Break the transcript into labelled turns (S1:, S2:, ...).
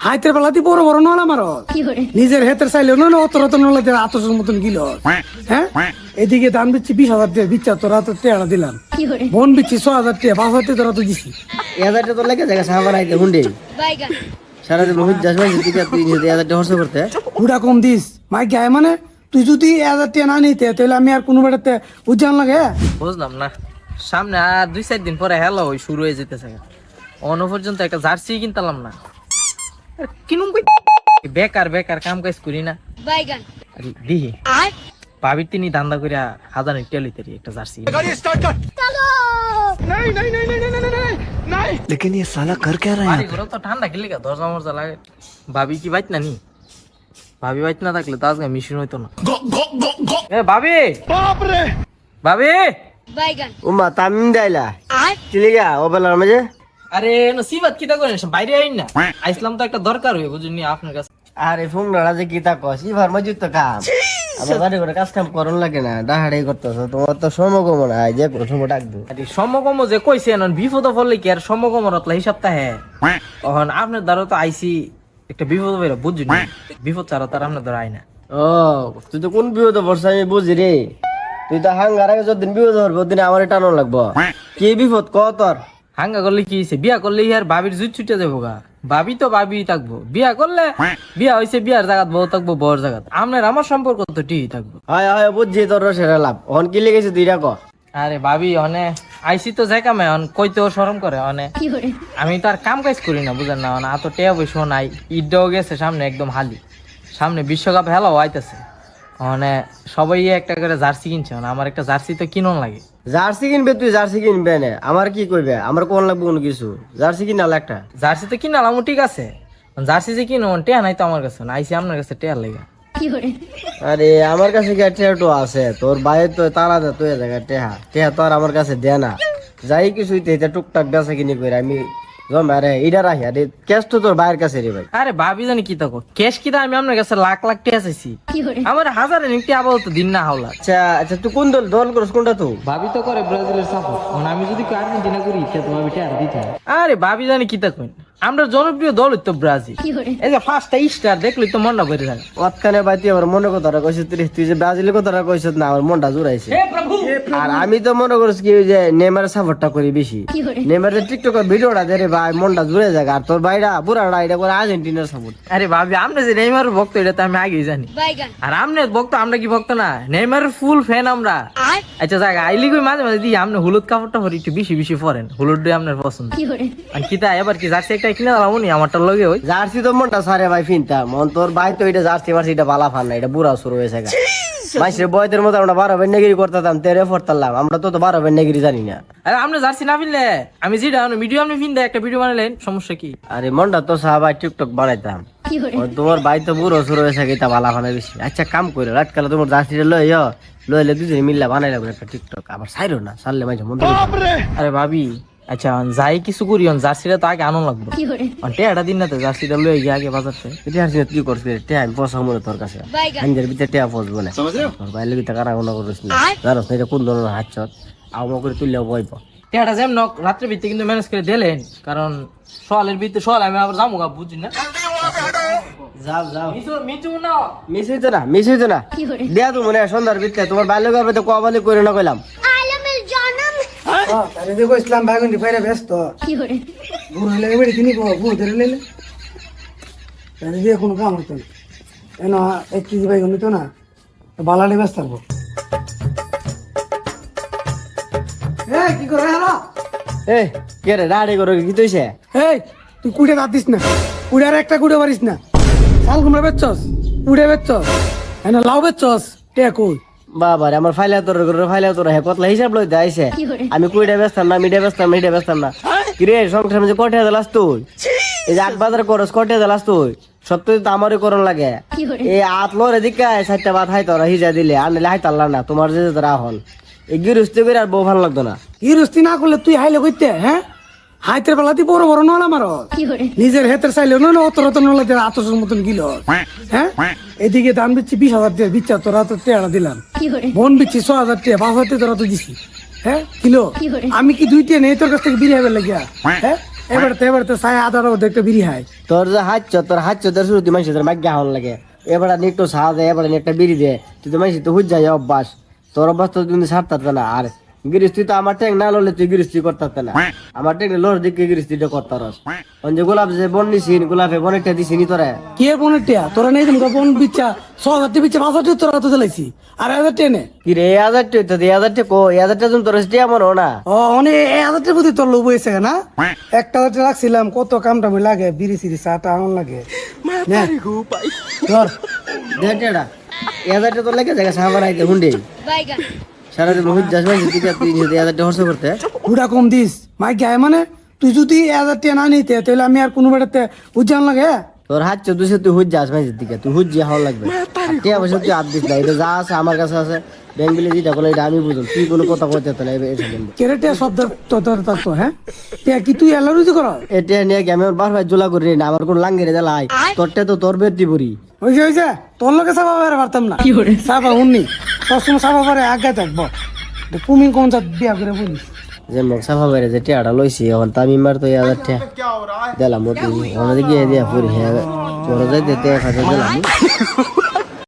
S1: হাইতের বেলাতে বড় বড় নলা মারো নিজের হেতের চাইলে নয় অত রত নলা দিয়ে আতসের মতন গিল। হ্যাঁ, এদিকে ধান বিচ্ছি 20,000 টাকা বিচ্ছা তোরা তো টেড়া দিলাম, বোন বিচ্ছি 6,000 টাকা 5,000 টাকা তোরা তো দিছি।
S2: 1,000 টাকা তো লেগে জায়গা সাহাবার আইতে হুন্ডে সারাদিন বহুত যাস ভাই তুই 1,000 টাকা খরচ করতে
S1: উড়া কম দিস মাই গায়ে মানে তুই যদি 1,000 টাকা না নিতে তাহলে আমি আর কোনো বেড়াতে উজ্জান লাগে।
S3: বুঝলাম না, সামনে আর 2-4 দিন পরে হেলো ওই শুরু হয়ে যেতেছে, অন্য পর্যন্ত একটা জার্সি কিনতাম না। কিনুম কই বেকার বেকার কাম কাজ করি না। আরে দিহি ভাবির তিনি ধান্দা করিয়া 1000 টাকা লইতে একটা জার্সি।
S2: लेकिन ये साला कर क्या रहा है?
S3: বাড়ি ঘরে তো ঠান্ডা খেলে দরজা মরজা লাগে। ভাবি কি বাইত না নি? ভাবি বাইত না থাকলে তো আজকে মিশন হইতো না। এ ভাবি, ভাবি
S2: उम्मा तामीम दाइला चले गया वो बेलार मजे
S3: আরে নসিবত কিটা করেন বাইরে আইন না, আইসলাম তো একটা দরকার হয়ে বুঝুনি আপনার কাছে।
S2: আরে ফোন লড়া যে কিতা কসি ভার মজুত তো কাম আমার বাড়ি করে কাজ কাম করন লাগে না ডাহাড়াই করতেছ তোমার তো সমগম না যে কোনো সময় ডাক দু
S3: আরে সমগম যে কইছে না বিপদ পড়লে কি আর সমগমর অতলা হিসাব তা হ্যাঁ এখন আপনার দ্বারা তো আইসি একটা বিপদ হইরা বুঝুনি, বিপদ ছাড়া তার আপনার দ্বারা আই না।
S2: ও তুই তো কোন বিপদ পড়ছ আমি বুঝি রে, তুই তো হাঙ্গার আগে যতদিন বিপদ হবো ওদিন আমার টানো লাগবো কি বিপদ ক তোর
S3: হাঙ্গা করলে কি হইছে, বিয়া করলে আর ভাবির জুত ছুটে যাবো গা, ভাবি তো ভাবি থাকবো, বিয়া করলে বিয়া হইছে বিয়ার জায়গাত বউ থাকবো বউর জায়গাত, আপনার আমার সম্পর্ক তো ঠিক থাকবো।
S2: হয় হয় বুঝছি তোর সেরা লাভ অন কি লেগেছে তুই ক
S3: আরে ভাবি অনে আইসি তো যাই কামে অন কইতেও শরম করে অনে, আমি তো আর কাম কাজ করি না বুঝেন না, অন এত টেয়া বসে নাই, ঈদটাও গেছে সামনে একদম হালি, সামনে বিশ্বকাপ হেলো আইতেছে, মানে সবাই একটা করে জার্সি কিনছে, আমার একটা জার্সি তো কিনন লাগে।
S2: জার্সি কিনবে তুই জার্সি কিনবে না আমার কি কইবে আমার কোন লাগবে কোনো কিছু জার্সি কিনাল একটা
S3: জার্সি তো কিনালাম ঠিক আছে, জার্সি যে কিনো টেয়া নাই তো আমার কাছে, আইসি আপনার কাছে টেয়ার লেগে।
S2: আরে আমার কাছে কি টেহাটো আছে তোর বাইরে তো তালা দে তুই জায়গা টেহা টেহা তো আর আমার কাছে দে না যাই কিছু এটা টুকটাক বেচা কিনি করে আমি জমা রে এটা রাখি আরে ক্যাশ তো তোর বাইরের কাছে রে ভাই।
S3: আরে ভাবি জানি কি থাকো ক্যাশ কিনা আমি আপনার কাছে লাখ লাখ টেয়া চাইছি, আমার হাজারে নিতে আপাতত দিন না হাওলা।
S2: আচ্ছা আচ্ছা তুই কোন দল দল করছ কোনটা তুই
S3: ভাবি তো করে ব্রাজিলের সাপোর্ট, আমি যদি আর্জেন্টিনা করি তো ভাবি টেয়া দিতে। আরে ভাবি জানি কি থাকুন আমরা জনপ্রিয় দল তো ব্রাজিল, এই যে ফার্স্টটা স্টার দেখলি তো মনটা ভরে যায়।
S2: অতখানে ভাই তুই আমার মনে কথাটা কইছিস তুই যে ব্রাজিলের কথাটা কইছিস না আমার মনটা জুড়াইছে। আর আমি তো মনে করছি কি ওই যে নেইমারের সাপোর্টটা করি বেশি, নেইমারের টিকটকের ভিডিওটা দে রে ভাই মনটা জুড়ে যায়। আর তোর ভাইরা বুড়াটা এটা করে আর্জেন্টিনার সাপোর্ট।
S3: আরে ভাবি আমরা যে নেইমার ভক্ত এটা তো আমি আগেই জানি, আর আমনের ভক্ত আমরা কি ভক্ত না, নেইমারের ফুল ফ্যান আমরা। আচ্ছা জায়গা আইলি কই মাঝে মাঝে দিই আপনি হলুদ কাপড়টা পরে একটু বেশি বেশি পরেন, হলুদ দিয়ে আপনার পছন্দ। আর কিতা এবার কি জার্সি একটা কিনে দিলাম উনি আমারটা লগে ওই
S2: জার্সি তো মনটা সারে ভাই ফিনতা মন তোর ভাই তো এটা জার্সি মার্সি এটা বালা ফান না এটা বুড়া শুরু হয়েছে গা মাইসের বয়দের মতো আমরা 12 বেন নেগিরি করতাম তেরে ফরতাম আমরা তো 12 বেন নেগিরি জানি না।
S3: আরে আপনি জার্সি না ফিনলে আমি যেটা ভিডিও আপনি ফিন দেয় একটা ভিডিও বানালেন সমস্যা কি?
S2: আরে মনটা তো সাহাবাই টিকটক বানাইতাম তোমার ভাই তো বুড়ো শুরু হয়েছে এটা বালা ফানা বেশি। আচ্ছা কাম করে রাত কালে তোমার জার্সিটা লইলে দুজনে মিললে বানাই লাগবে একটা টিকটক আবার সাইরো না সারলে মাঝে মন।
S3: আরে ভাবি আচ্ছা যাই কিছু করি জার্সিটা তো আগে আনন্দ লাগবে, টেয়াটা দিন না তো জার্সিটা লয়ে গিয়ে আগে বাজার থেকে তুই করছিস টেয়া আমি পয়সা মনে তোর কাছে হাঞ্জের ভিতরে টেয়া পচবো না তোর বাইরে গিয়ে কারা কোনো করিস না জানোস না এটা কোন ধরনের হাত চট আউমা করে তুললেও বইব টেয়াটা যেমন রাত্রের ভিতরে কিন্তু ম্যানেজ করে দিলেন, কারণ সোয়ালের ভিতরে সোয়াল আমি আবার যাবো গা বুঝি না।
S2: যাও যাও
S3: মিচু না
S2: মিস হইতো না দেয়া তো মনে হয় সন্ধ্যার ভিতরে তোমার বাইরে গাবে তো কবালি করে না কইলাম
S1: আরে দেখো ইসলাম ভাগন্ডি ফাইরা ব্যস্ত বুড়ো হইলে বেড়ে কিনি বুড়ো ধরে লইলে তাহলে দিয়ে কোনো কাম হতো না কেন 1 কেজি বাইগন নিত না বালালে ব্যস্ত থাকবো। কি করে হলো
S2: এই কে রে দাঁড়ি করে কি তুইছে
S1: এই তুই কুড়ে দাঁত দিস না কুড়ে আর একটা কুড়ে পারিস না শাল কুমড়া বেচছস কুড়ে বেচছস এনে লাউ বেচছস টে কই
S2: বাবারে আমার ফাইলা তোর হে কতলা হিসাব লইতে আইছে আমি কইটা ব্যস্তাম না মিডে ব্যস্তাম না কিরে সংসার মধ্যে কটে দিলাস তুই এই যে 8 বাজার করস কটে দিলাস তুই সত্যি তো আমারই করন লাগে এই আত লরে দিকে 7টা ভাত হাই তোরা হিজা দিলে আর নালে হাইতাল্লা না তোমার যে তোরা হল এই গিরস্তি করে আর বউ ভালো লাগতো না।
S1: গিরস্তি না করলে তুই হাইলে কইতে হ্যাঁ হাইতের বেলাতে বড় বড় নলা মারো নিজের হেতের চাইলে নয় অত রত নলা দিয়ে আতসের মতন গিল। হ্যাঁ, এদিকে ধান বিচ্ছি 20,000 টাকা বিচ্ছা তোরা তো টেড়া দিলাম, বোন বিচ্ছি 6,000 টাকা 5,000 টাকা তোরা তো দিছি। হ্যাঁ কিলো আমি কি 2টা নেই তোর কাছ থেকে বিরিয়াবের লাগিয়া? হ্যাঁ এবার তো সাই আদার দেখতে বিড়ি হয়
S2: তোর যে তোর হাঁচ তোর শুরু তুই মানুষের মাগ্যা হন লাগে এবার একটু চা দে এবার একটা বিড়ি দে তুই তো মানুষ তো হুজ যাই অভ্যাস তোর অভ্যাস তো কিন্তু ছাড়তে না আর গিরিস্তি তো আমার ট্যাং না লড়লে তুই গিরিস্তি করতে না আমার ট্যাং লোর দিকে গিরিস্তিটা করতে রস যে গোলাপ যে বন নিছিন গোলাপে বনেরটা দিছি নি তোরা
S1: কি এর বোনের টিয়া তোরা নেই তুমি বোন বিচ্ছা 6,000 বিচ্ছা 5,000 তোরা তো চালাইছি আর 1,000 টেনে
S2: কি রে 1,000 তো 1,000 কো 1,000 তুমি তোর টিয়া মনে না
S1: ও অনেক 1,000 প্রতি তোর লোভ হয়েছে না 1,000 রাখছিলাম কত কামটা আমি লাগে বিড়ি সিড়ি চাটা আমার লাগে নে, ধর
S2: দেটা 1,000 তোর লাগে জায়গা সাহাবার আইতে হুন্ডে সারাদিন হুজ যাস ভাই তুই 1,000 খরচ করতে
S1: বুড়া কম দিস মাই গায়ে মানে তুই যদি 1,000 টিয়া না নিতে তাহলে আমি আর কোনো বেড়াতে উজ্জান লাগে
S2: তোর হাত দুশো তুই হুজ যাস ভাই দিকে তুই হুজ যে হওয়া লাগবে টিয়া পয়সা তুই আপ দিস না এটা যা আছে আমার কাছে আছে ব্যাংকগুলি যেটা বলে এটা আমি বুঝুন তুই কোনো কথা কইতে তো না এই সম্বন্ধে
S1: কেরেটে শব্দ তোর থাকতো হ্যাঁ টিয়া কি তুই এলারুজি কর
S2: এটা নিয়ে কি আমি বার ভাই জোলা করি না আমার কোন লাঙ্গের জ্বালাই তোরটা তো তোর বেটি পড়ি
S1: হয়েছে তোর লোকে সাবা বেড়ে পারতাম না সাবা উন্নি সবসময় সাবা পারে আগে থাকবো কুমিং কোন যা বিয়া করে বলিস
S2: যে মোক সাফা বাইরে যে টিয়াটা লইছি এখন তামি মার তো 1,000 টিয়া দিলাম মোটি আমাদের গিয়ে দিয়া পুরি হ্যাঁ তোর যাইতে 1,000 দিলাম